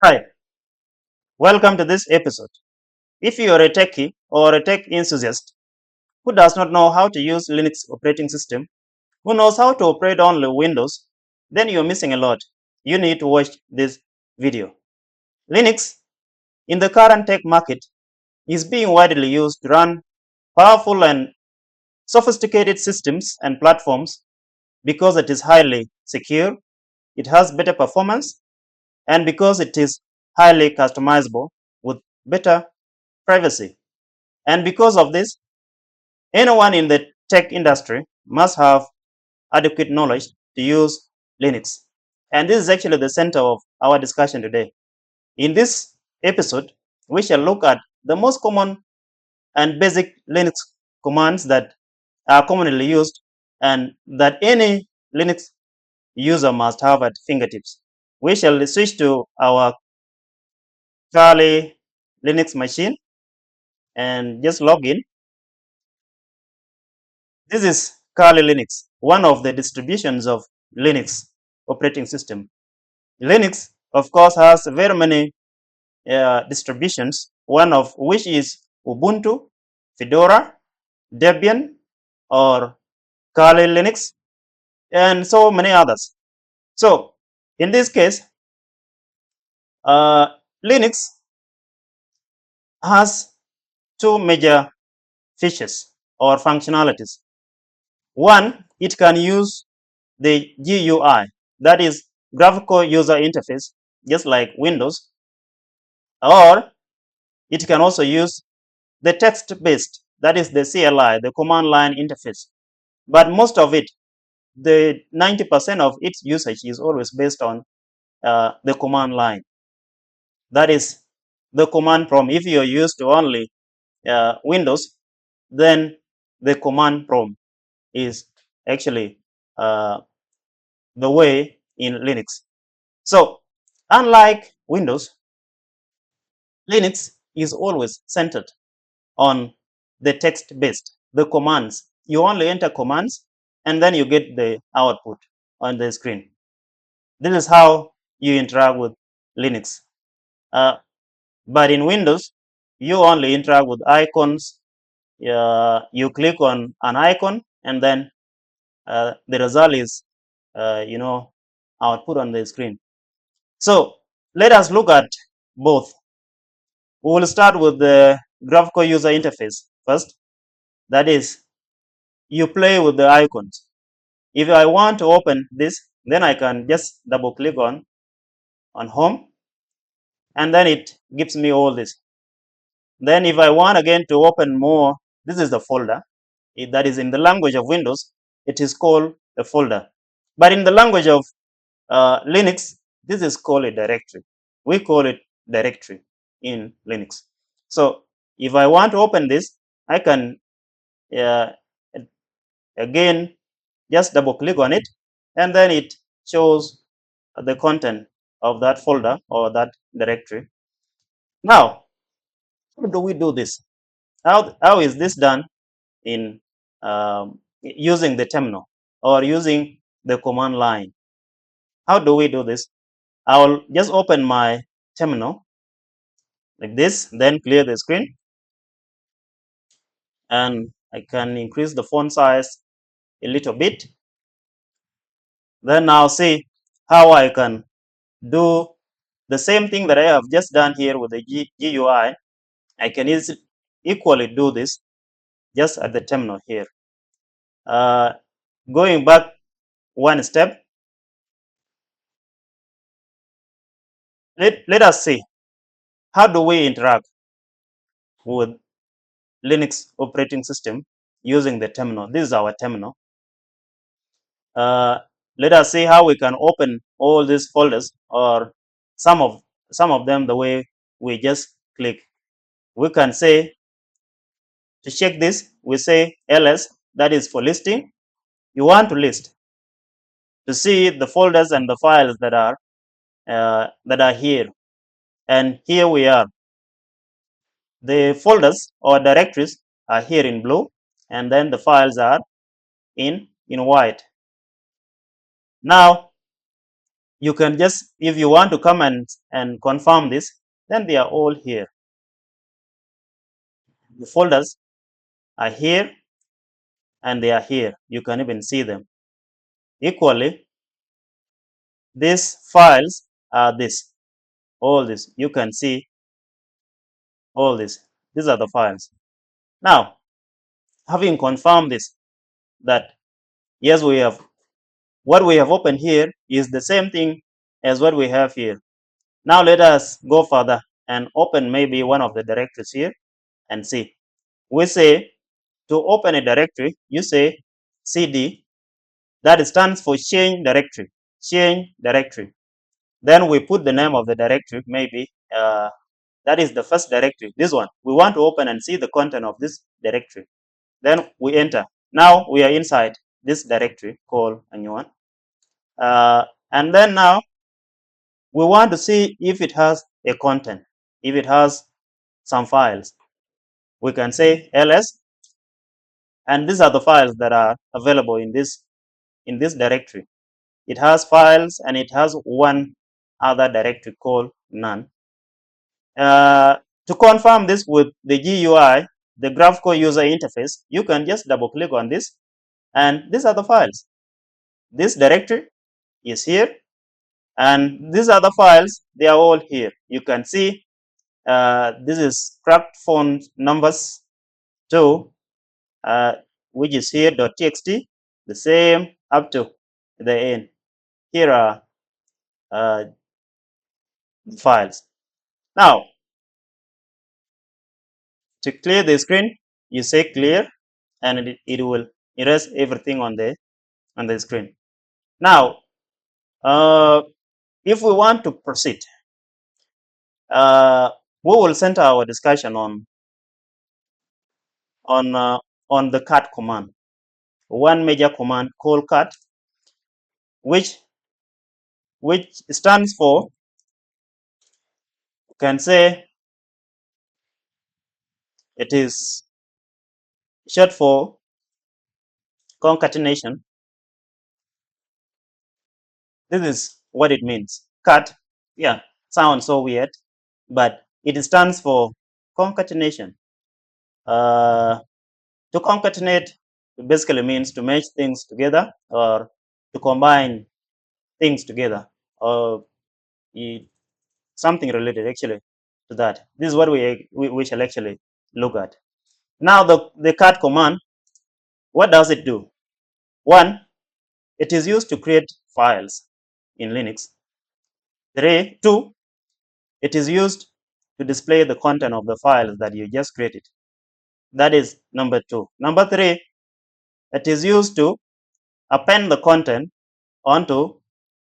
Hi, welcome to this episode. If you are a techie or a tech enthusiast who does not know how to use Linux operating system, who knows how to operate only Windows, then you're missing a lot. You need to watch this video. Linux in the current tech market is being widely used to run powerful and sophisticated systems and platforms because it is highly secure, it has better performance, and because it is highly customizable with better privacy. And because of this, anyone in the tech industry must have adequate knowledge to use Linux. And this is actually the center of our discussion today. In this episode, we shall look at the most common and basic Linux commands that are commonly used and that any Linux user must have at fingertips. We shall switch to our Kali Linux machine and just log in. This is Kali Linux, one of the distributions of Linux operating system. Linux, of course, has very many distributions, one of which is Ubuntu, Fedora, Debian, or Kali Linux, and so many others. So, in this case, uh, Linux has two major features or functionalities. One, it can use the GUI, that is graphical user interface, just like Windows, or it can also use the text based, that is the CLI, the command line interface. But most of it, the 90% of its usage is always based on the command line. That is the command prompt. If you're used to only Windows, then the command prompt is actually uh, the way in Linux. So, unlike Windows, Linux is always centered on the text based, the commands. You only enter commands and then you get the output on the screen. This is how you interact with Linux. Uh, but in Windows, you only interact with icons. You click on an icon and then the result is, output on the screen. So let us look at both. We will start with the graphical user interface first. That is, you play with the icons. If I want to open this, then I can just double click on home and then it gives me all this. Then if I want again to open more, this is the folder. If that is in the language of Windows, it is called a folder. But in the language of Linux, this is called a directory. We call it directory in Linux. So if I want to open this, I can uh, again just double click on it and then it shows the content of that folder or that directory. Now, how do we do this? How is this done in using the terminal or using the command line? How do we do this? I'll just open my terminal like this, then clear the screen, and I can increase the font size a little bit. Then I'll see how I can do the same thing that I have just done here with the GUI. I can equally do this just at the terminal here. Uh, Going back one step, let us see how do we interact with Linux operating system using the terminal. This is our terminal. Uh, let us see how we can open all these folders or some of them the way we just click. We can say to check this, we say ls, that is for listing. You want to list to see the folders and the files that are here, and here we are. The folders or directories are here in blue, and then the files are in white. Now you can just, if you want to come and confirm this, then they are all here. The folders are here and they are here. You can even see them. Equally, these files are this, all this. You can see all this. These are the files. Now, having confirmed this, that yes, we have what we have opened here is the same thing as what we have here. Now let us go further and open maybe one of the directories here and see. We say to open a directory, you say cd, that stands for change directory, change directory. Then we put the name of the directory, maybe that is the first directory, this one. We want to open and see the content of this directory. Then we enter. Now we are inside this directory called Anyuan. And then now we want to see if it has a content, if it has some files. We can say ls, and these are the files that are available in this directory. It has files and it has one other directory called none. To confirm this with the GUI, the graphical user interface, you can just double click on this, and these are the files. This directory is here, and these are the files. They are all here. You can see this is cracked font numbers 2, which is here .txt, the same up to the end. Here are files. Now, to clear the screen, you say clear, and it will erase everything on the screen. Now, if we want to proceed, we will center our discussion on the cat command, one major command called cat, which stands for, you can say it is short for concatenation. This is what it means. Cat, yeah, sounds so weird, but it stands for concatenation. To concatenate basically means to match things together or to combine things together, or something related actually to that. This is what we shall actually look at. Now the cat command, what does it do? One, it is used to create files in Linux. Two, it is used to display the content of the files that you just created. That is number 2. Number 3, it is used to append the content onto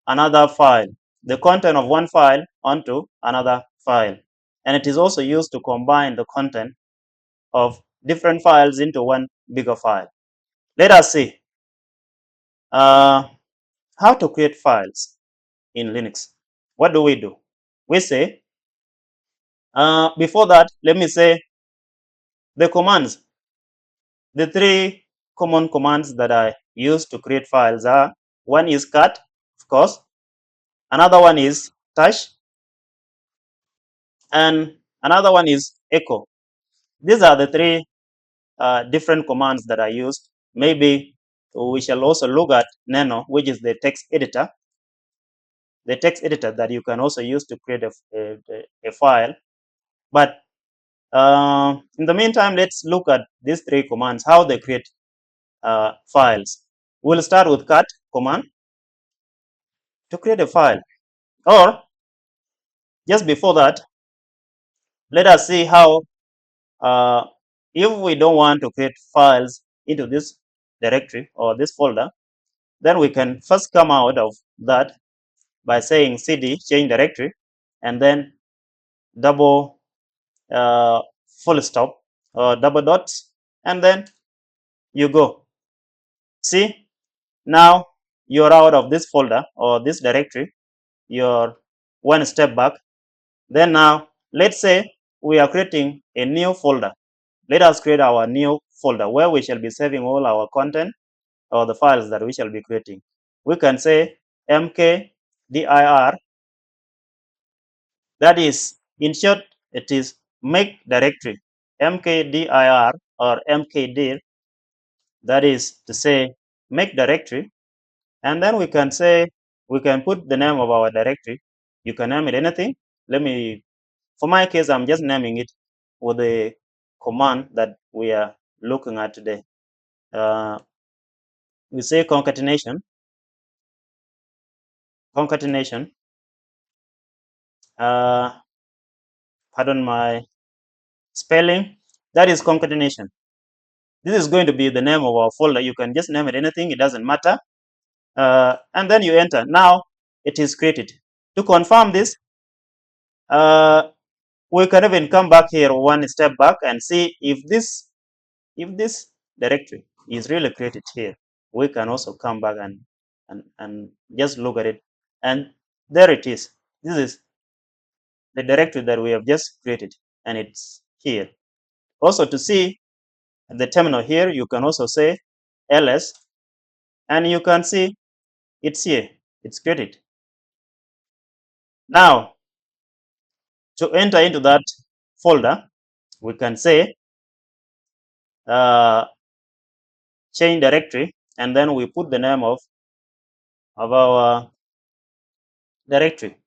another file, the content of one file onto another file. And it is also used to combine the content of different files into one bigger file. Let us see how to create files in Linux. What do? We say, before that, let me say the commands. The 3 common commands that I use to create files are, one is cat, of course, another one is touch, and another one is echo. These are the 3 different commands that I used. Maybe we shall also look at Nano, which is the text editor that you can also use to create a file. But in the meantime, let's look at these 3 commands, how they create files. We'll start with cat command to create a file. Or just before that, let us see how, if we don't want to create files into this directory or this folder, then we can first come out of that by saying cd change directory and then double full stop or double dots, and then you go. See, now you're out of this folder or this directory. You're one step back. Then now let's say we are creating a new folder. Let us create our new folder where we shall be saving all our content or the files that we shall be creating. We can say mk mkdir, that is, in short, it is make directory, mkdir or mkdir, that is to say make directory. And then we can say, we can put the name of our directory. You can name it anything. Let me, for my case, I'm just naming it with the command that we are looking at today. We say concatenation, pardon my spelling, that is concatenation. This is going to be the name of our folder. You can just name it anything, it doesn't matter. And then you enter. Now it is created. To confirm this, we can even come back here one step back and see if this directory is really created here. We can also come back and just look at it, and there it is. This is the directory that we have just created, and it's here. Also, to see the terminal here, you can also say ls, and you can see it's here, it's created. Now, to enter into that folder, we can say change directory, and then we put the name of our directory,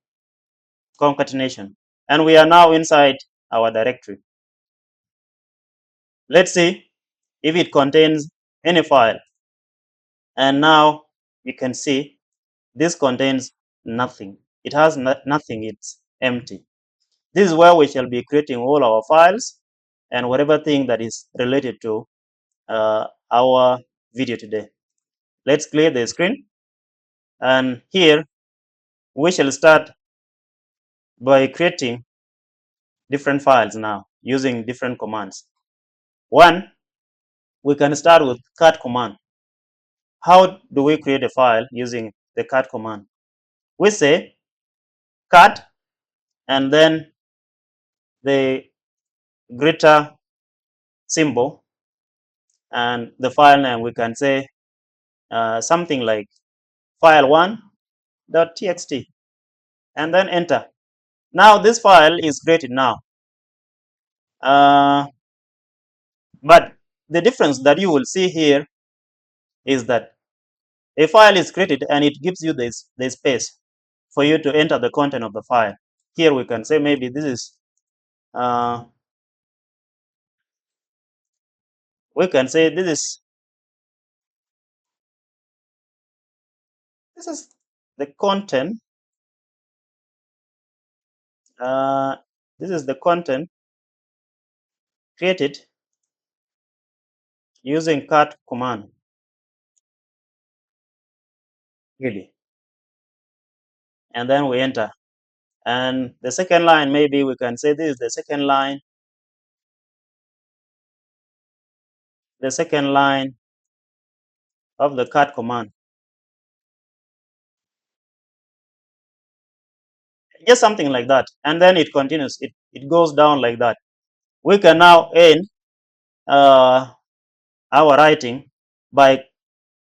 concatenation, and we are now inside our directory. Let's see if it contains any file, and now you can see this contains nothing. It has nothing, it's empty. This is where we shall be creating all our files and whatever thing that is related to our video today. Let's clear the screen, and here we shall start by creating different files now using different commands. One, we can start with cat command. How do we create a file using the cat command? We say cat and then the greater symbol, and the file name we can say something like file1.txt, and then enter. Now this file is created now, but the difference that you will see here is that a file is created and it gives you this the space for you to enter the content of the file. Here we can say maybe this is we can say this is the content. This is the content created using cat command. Really, and then we enter. And the second line, maybe we can say this is the second line. The second line of the cat command. Just something like that. And then it continues. It goes down like that. We can now end our writing by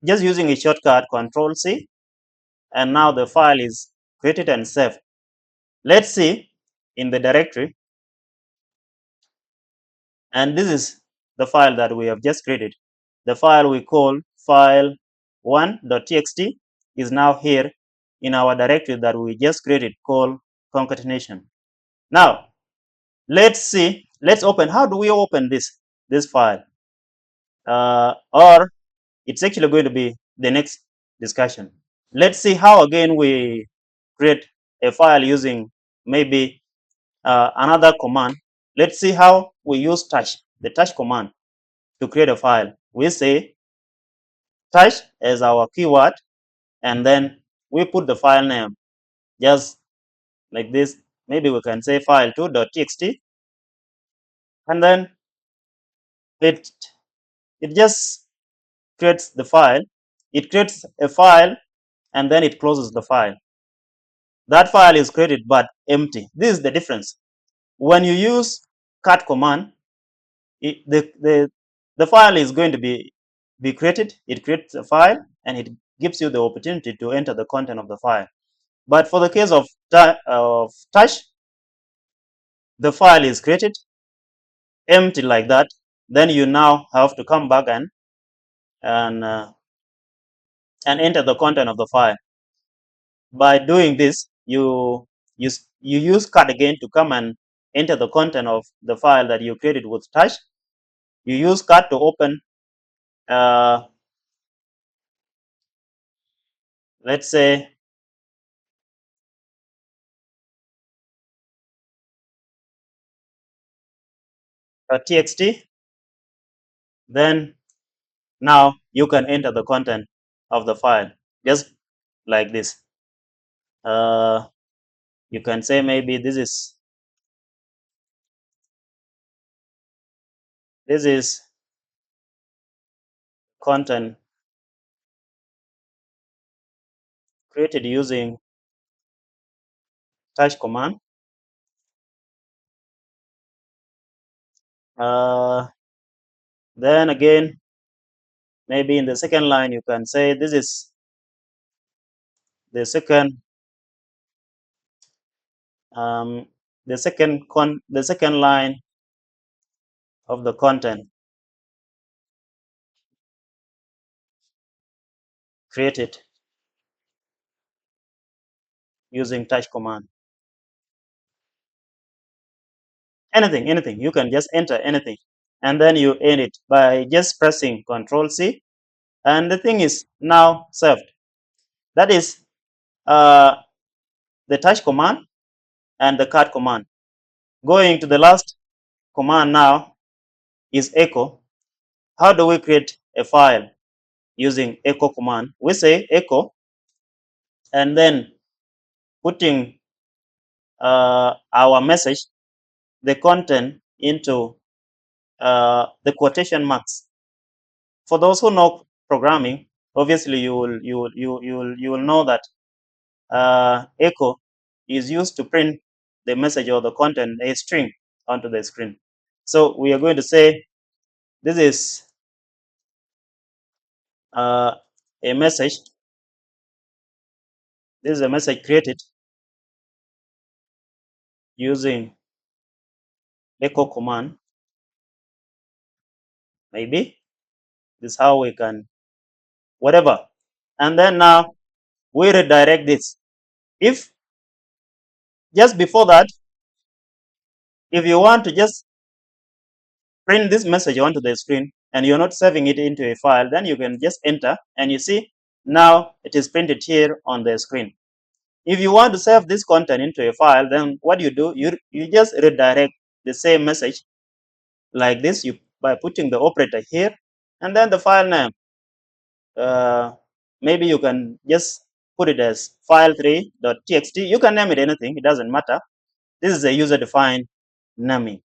just using a shortcut Control C. And now the file is created and saved. Let's see in the directory. And this is the file that we have just created. The file we call file1.txt is now here in our directory that we just created called concatenation. Now, let's see, let's open. How do we open this file? Or it's actually going to be the next discussion. Let's see how again we create a file using maybe another command. Let's see how we use touch, the touch command, to create a file. We say touch as our keyword, and then we put the file name just like this. Maybe we can say file2.txt, and then it just creates the file. It creates a file and then it closes the file. That file is created but empty. This is the difference. When you use cat command, the file is going to be created. It creates a file and it gives you the opportunity to enter the content of the file. But for the case of touch, the file is created empty like that. Then you now have to come back and uh, and enter the content of the file. By doing this, you use cut again to come and enter the content of the file that you created with touch. You use cut to open, uh, let's say, a txt. Then now you can enter the content of the file just like this. You can say maybe this is content created using touch command. Then again, maybe in the second line you can say this is the second um, the second line of the content created using touch command. Anything you can just enter anything, and then you end it by just pressing Control C, and the thing is now saved. That is uh, the touch command and the cut command. Going to the last command now is echo. How do we create a file using echo command? We say echo and then putting our message, the content, into the quotation marks. For those who know programming, obviously you will know that echo is used to print the message or the content, a string, onto the screen. So we are going to say this is uh, a message. This is a message created using echo command. Maybe this is how we can whatever. And then now we redirect this. If just before that, if you want to just print this message onto the screen and you're not saving it into a file, then you can just enter and you see now it is printed here on the screen. If you want to save this content into a file, then what you do, you just redirect the same message like this, you by putting the operator here, and then the file name. Maybe you can just put it as file3.txt. You can name it anything, it doesn't matter. This is a user-defined naming.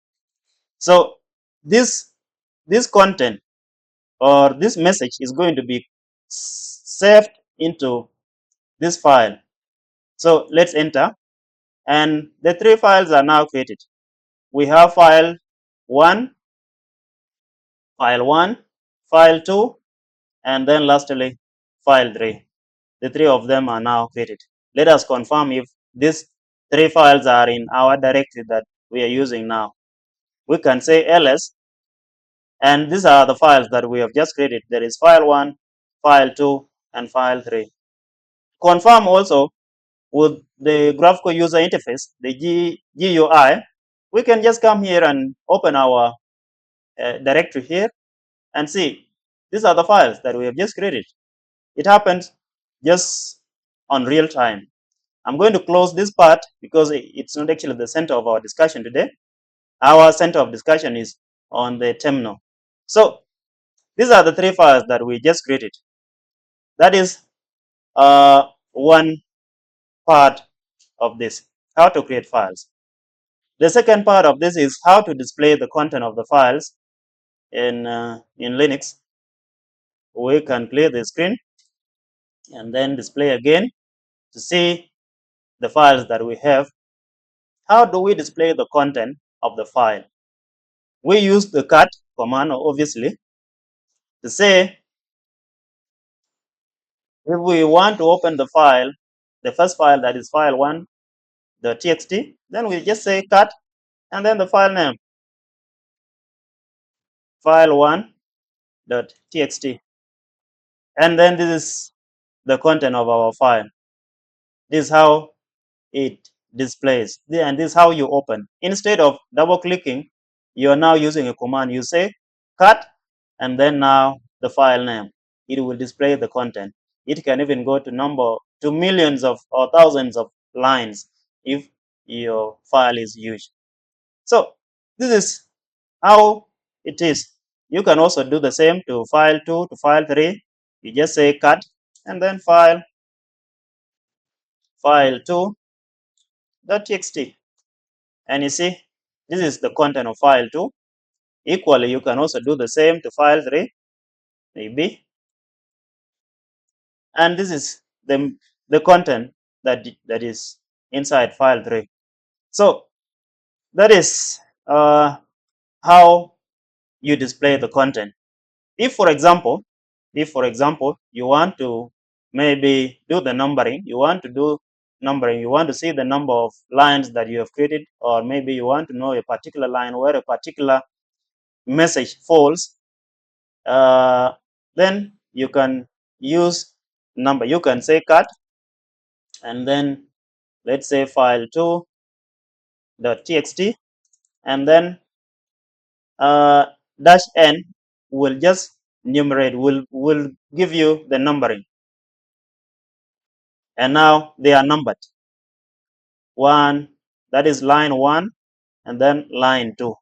So this content or this message is going to be saved into this file. So let's enter, and the three files are now created. We have file 1, file 2, and then lastly file 3. The three of them are now created. Let us confirm if these three files are in our directory that we are using now. We can say ls, and these are the files that we have just created. There is file 1, file 2, and file 3. Confirm also with the graphical user interface, the GUI, we can just come here and open our directory here and see these are the files that we have just created. It happens just on real time. I'm going to close this part because it's not actually the center of our discussion today. Our center of discussion is on the terminal. So these are the three files that we just created. That is one part of this, how to create files. The second part of this is how to display the content of the files in Linux. We can clear the screen and then display again to see the files that we have. How do we display the content of the file? We use the cut command, obviously, to say if we want to open the file the first file, that is file1 .txt. Then we just say cut, and then the file name, file1 .txt. And then this is the content of our file. This is how it displays, and this is how you open. Instead of double clicking, you are now using a command. You say cut, and then now the file name. It will display the content. It can even go to millions of or thousands of lines if your file is huge. So this is how it is. You can also do the same to file 2 to file 3. You just say cut, and then file 2.txt. And you see, this is the content of file 2. Equally, you can also do the same to file 3, maybe. And this is the content that is inside file 3. So that is how you display the content. If, for example, you want to maybe do the numbering, you want to see the number of lines that you have created, or maybe you want to know a particular line where a particular message falls, then you can use number. You can say cut, and then let's say file2.txt, and then dash n will just numerate, will give you the numbering, and now they are numbered. One, that is line 1, and then line 2.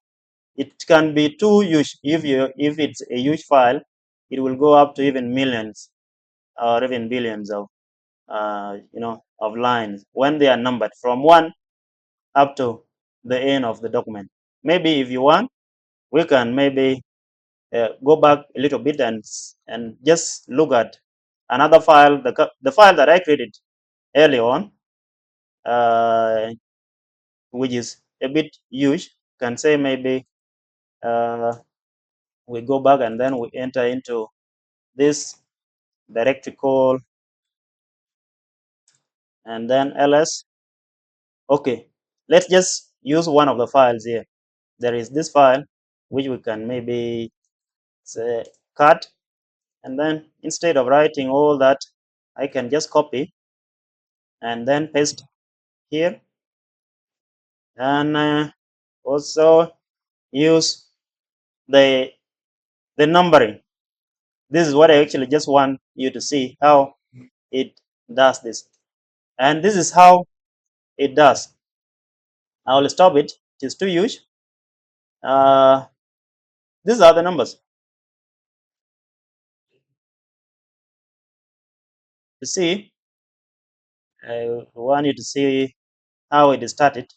It can be too huge. If it's a huge file, it will go up to even millions or even billions of of lines when they are numbered from 1 up to the end of the document. Maybe if you want, we can maybe go back a little bit and just look at another file, the file that I created early on, which is a bit huge. Can say maybe we go back and then we enter into this directory call, and then ls. Okay, let's just use one of the files here. There is this file which we can maybe say cut, and then instead of writing all that, I can just copy and then paste here, and also use the numbering. This is what I actually just want you to see how it does this, and this is how it does. I will stop it. It is too huge. These are the numbers. You see, I want you to see how it started.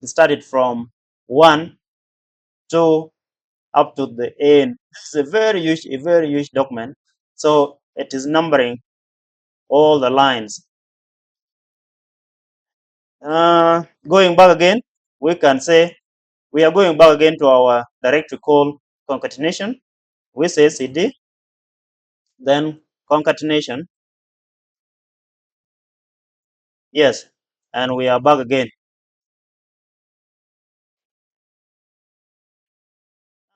It started from 1 to up to the end. It's a very huge document. So it is numbering all the lines. Going back again, we can say we are going back again to our directory call concatenation. We say cd, then concatenation. Yes, and we are back again.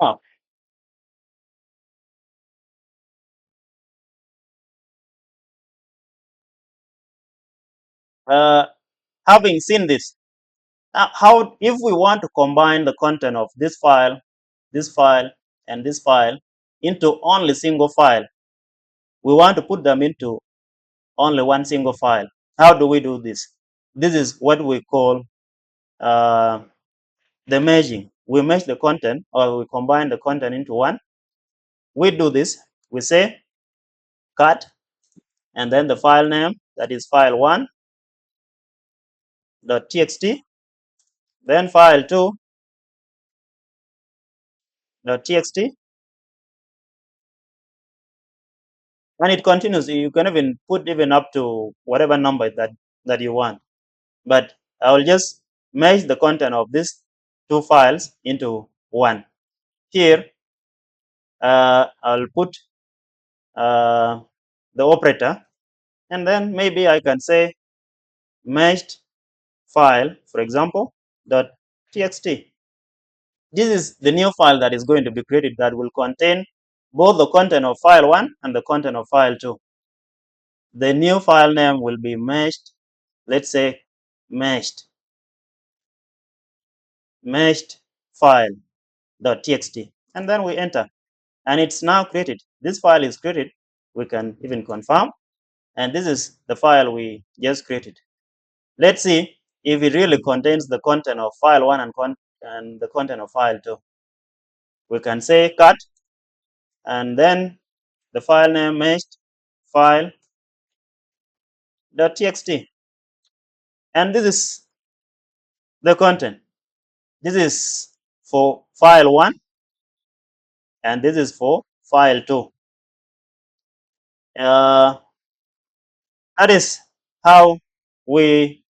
Oh, having seen this, how if we want to combine the content of this file, and this file into only single file, we want to put them into only one single file. How do we do this? This is what we call the merging. We merge the content, or we combine the content into one. We do this. We say cut, and then the file name, that is file1.txt, then file2.txt, and it continues. You can even put even up to whatever number that you want. But I will just merge the content of these two files into one. Here, I'll put the operator, and then maybe I can say meshed file, for example, .txt. This is the new file that is going to be created that will contain both the content of file 1 and the content of file 2. The new file name will be meshed, let's say meshed file.txt, and then we enter, and it's now created. This file is created. We can even confirm, and this is the file we just created. Let's see if it really contains the content of file 1 and the content of file 2. We can say cut, and then the file name meshed file.txt, and this is the content. This is for file 1 and this is for file 2. That is how we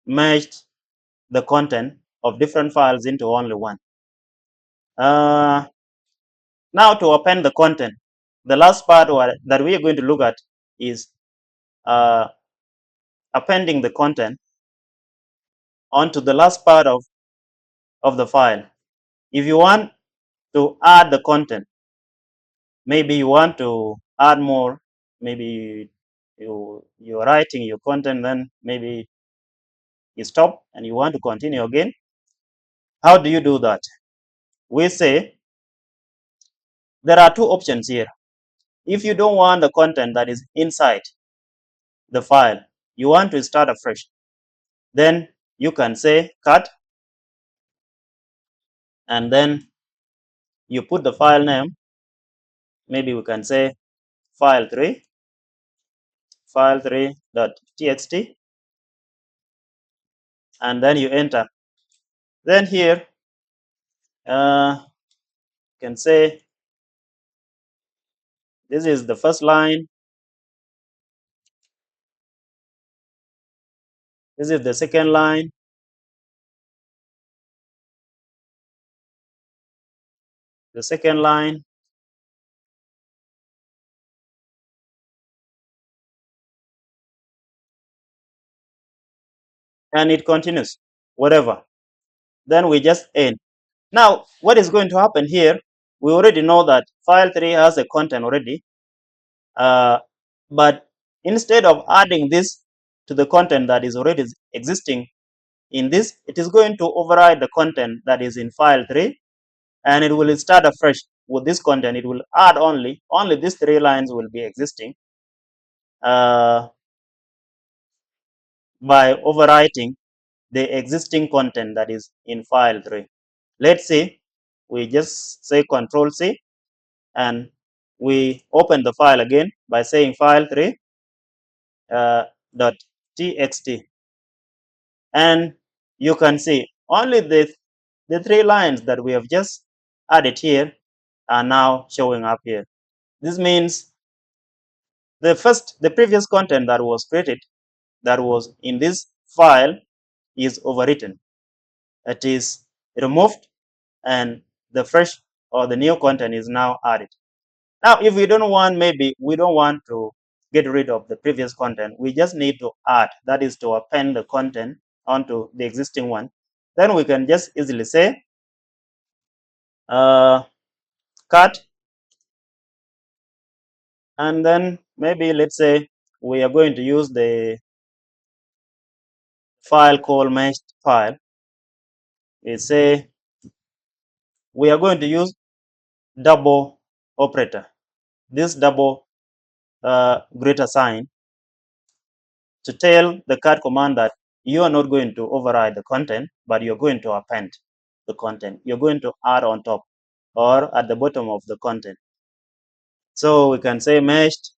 merged the content of different files into only one. Now to append the content, the last part that we are going to look at is appending the content onto the last part of the file. If you want to add the content, maybe you want to add more, maybe you're writing your content, then maybe you stop and you want to continue again. How do you do that? We say there are two options here. If you don't want the content that is inside the file, you want to start afresh, then you can say cut, and then you put the file name. Maybe we can say file3 file3.txt, and then you enter. Then here you can say this is the first line, this is the second line, the second line, and it continues, whatever. Then we just end. Now, what is going to happen here? We already know that file 3 has a content already, but instead of adding this to the content that is already existing in this, it is going to override the content that is in file 3, and it will start afresh with this content. It will add only these 3 lines will be existing by overwriting the existing content that is in file 3. Let's say we just say Control C, and we open the file again by saying file3 .txt, and you can see only the 3 lines that we have just added here are now showing up here. This means the previous content that was created, that was in this file, is overwritten. It is removed, and the fresh or the new content is now added. Now, if we don't want, maybe we don't want to get rid of the previous content, we just need to add, that is to append the content onto the existing one. Then we can just easily say cut, and then maybe let's say we are going to use the file called meshed file. We say we are going to use double operator, this double greater sign, to tell the cut command that you are not going to override the content, but you're going to append the content. You're going to add on top or at the bottom of the content. So we can say meshed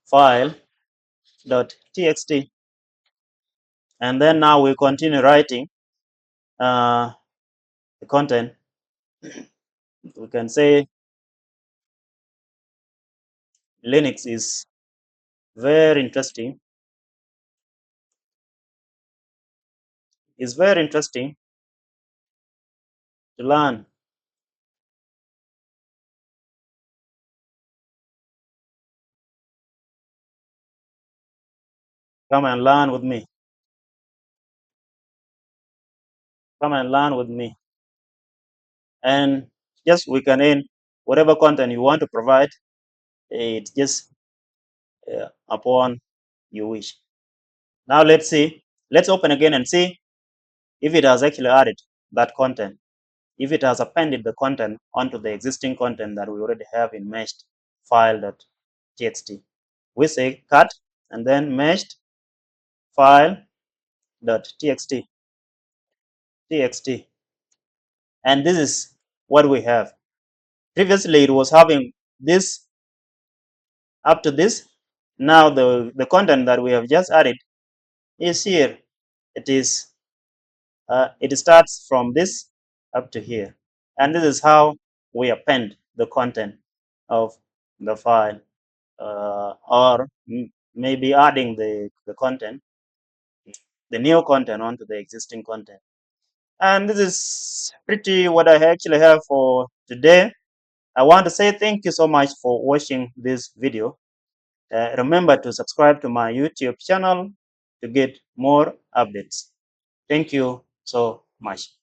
file.txt, and then now we continue writing the content. We can say Linux is very interesting. It's very interesting to learn. Come and learn with me. Come and learn with me. And just we can in whatever content you want to provide. It's just upon you wish. Now let's see. Let's open again and see if it has actually added that content. If it has appended the content onto the existing content that we already have in meshed file.txt. We say cut and then meshed file.txt. And this is what we have. Previously, it was having this up to this. Now the content that we have just added is here. It starts from this up to here, and this is how we append the content of the file, or maybe adding the content, the new content onto the existing content. And this is pretty what I actually have for today. I want to say thank you so much for watching this video. Remember to subscribe to my YouTube channel to get more updates. Thank you so much.